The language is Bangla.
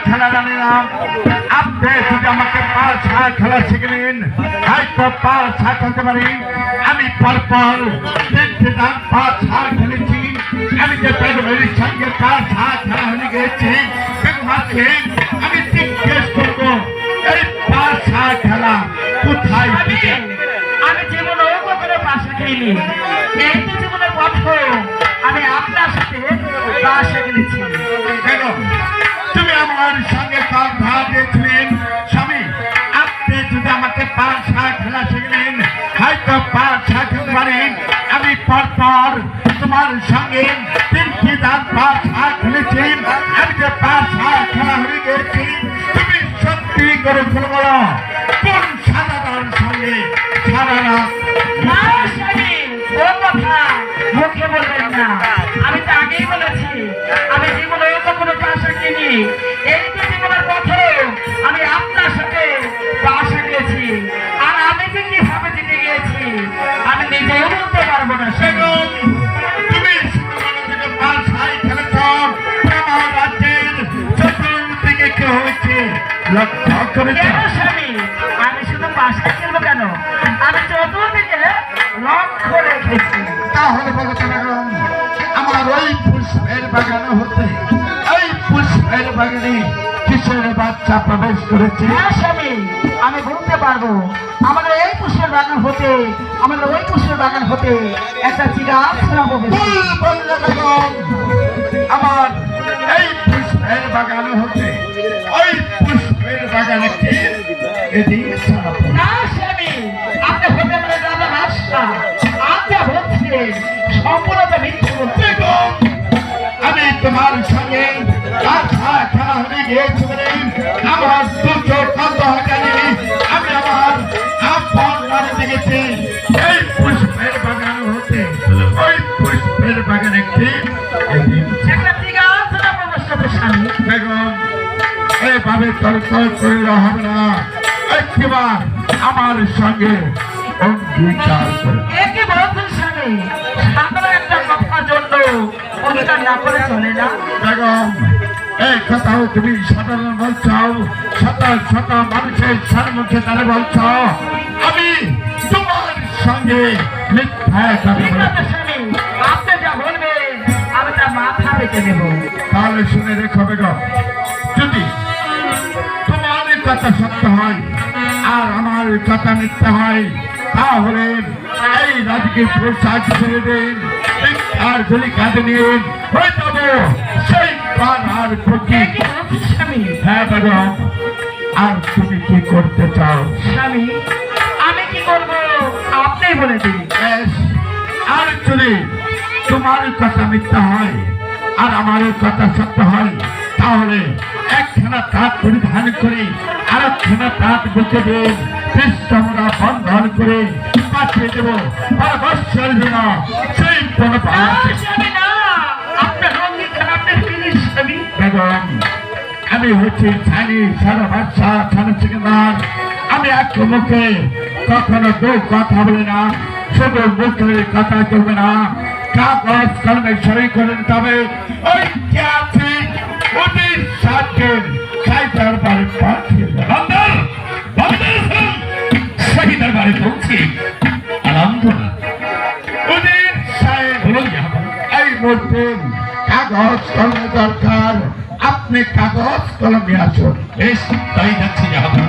খেলা জানি না। আপনি যদি আমাকে পাল ছাড়া খেলা শিখে নিন, হয়তো পাল ছাড়া খেলতে পারি। আমি পরপর 3টে দান পাল ছাড়া খেলেছি। আমি যে বেগমের সঙ্গে পাল ছাড়া খেলা হয়ে গেছি, বেগমাকে আমি জিজ্ঞেস করবো এই পাল ছাড়া খেলা কোথায়? আমি জীবনেও কখনো পাশে খেলি, এই তো জীবনের প্রথম আমি আপনার সাথে পাশে খেলেছি। তুমি আমার সঙ্গে কথা দিয়েছিলেন স্বামী, আপনি যদি আমাকে পাল ছাড়া খেলা শিখলেন, হয়তো পাল ছাড়া খেলতে পারেন। আমি পরপর তোমার সঙ্গে 3টে দান পাল ছাড়া খেলেছি। আমি যে পাল ছাড়া খেলা হয়ে গেছি, তুমি সত্যি করে বলো কোন সাদাদার সঙ্গে সারা রাত? মুখে বলবেন না, আমি তো আগেই বলেছি আমি জীবনেও কখনো পাশে কিনি, এই তো জীবনের প্রথম আমি আপনার সাথে পাশে গিয়েছি। আর আমি যে কিভাবে জিতে গিয়েছি আমি নিজেও বলতে পারবো না। তুমি পাল ছাড়া খেলেছ, আমার রাজ্যের চতুর্দিকে কি হয়েছে লক্ষ্য করেছ? স্বামী, আমি শুধু পাশে খেলবো কেন, আমি চতুর্দিকে লক্ষ্য রেখেছি। তাহলে বলো বেগম, আমার ওই পুষ্পের বাগানে হতে ওই পুষ্পের বাগানে কিশোর বাচ্চা প্রবেশ করেছে? হ্যাঁ স্বামী, আমি বলতে পারবো আমাদের এই পুষ্পের বাগান হতে আমাদের ওই পুষ্পের বাগান হতে একটা চিরাগ প্রবেশ করেছে। বললে বেগম, আমার এই পুষ্পের বাগানে হতে ওই পুষ্পের বাগানে কে এদিক ছাড়া? না স্বামী, আপনি হতে পারে দাদা রাস্তা আপনি বলছেন সম্পূর্ণ মিথ্যে বলছেন। আমি তোমার সঙ্গে কথা খেলা হয়ে গিয়েছি বলে আমার দুটো কত জানি। আমি আমার আপন মনে দেখেছি এই পুষ্পের বাগান হতে ওই পুষ্পের বাগানে কে একটা চিরাগ প্রবেশ করবে স্বামী। বেগম, এইভাবে তর্ক করলে হবে না, একবার আমার সঙ্গে অঙ্গীকার করে। একই বলছেন স্বামী, সাধারণ একটা কথার জন্য অঙ্গীকার না করে চলে না। বেগম, এই কথাও তুমি সাধারণ বলছ, শত শত মানুষের সম্মুখে তারা বলছ আমি তোমার সঙ্গে মিথ্যা কথা বলেছি। স্বামী, আপনি যা বলবেন আমি তা মাথা রেখে দেব। তাহলে শুনে রেখো বেগম, যদি তোমার কথা সত্য হয় আর আমার কথা মিথ্যা হয়, তাহলে এই রাজকীয় পোশাক ছেড়ে দিন, আর গুলি কাঁধে নিয়ে হয়ে যাবো সেই পাড়ার প্রতি। স্বামী, হ্যাঁ বেগম, আর তুমি কি করতে চাও? স্বামী, আমি কি করবো আপনি বলে দিন। বেশ, আর যদি তোমার কথা মিথ্যা হয় আর আমার কথা সত্য হয়, তাহলে একখানা তাঁত পরিধান করে আর একখানা তাঁত বুকে দিয়ে পৃষ্ঠমরা বন্ধন করে পাঠিয়ে দেবো পরবর্ষের জন্য সেই স্বামী না, আপনার অঙ্গীকার আপনার ফিনিশ স্বামী। বেগম, আমি হচ্ছি ছানি সারা বাচ্চা ছানা সেকেন্দার। আমি এক মুখে কখনো দু কথা বলি না, শুধু মুখের কথা চলবে না, কাগজ কলমে সই করে নিতে হবে। ওই কে আছে ওদের সাথে সাইটার বাড়ি পাঠিয়ে শহীদের বাড়ি পৌঁছে আনন্দ না ওদের সাহেব এই মুহূর্তে কাগজ কলমে দরকার। আপনি কাগজ কলমে আসুন। বেশ, তাই যাচ্ছি যাহাবো।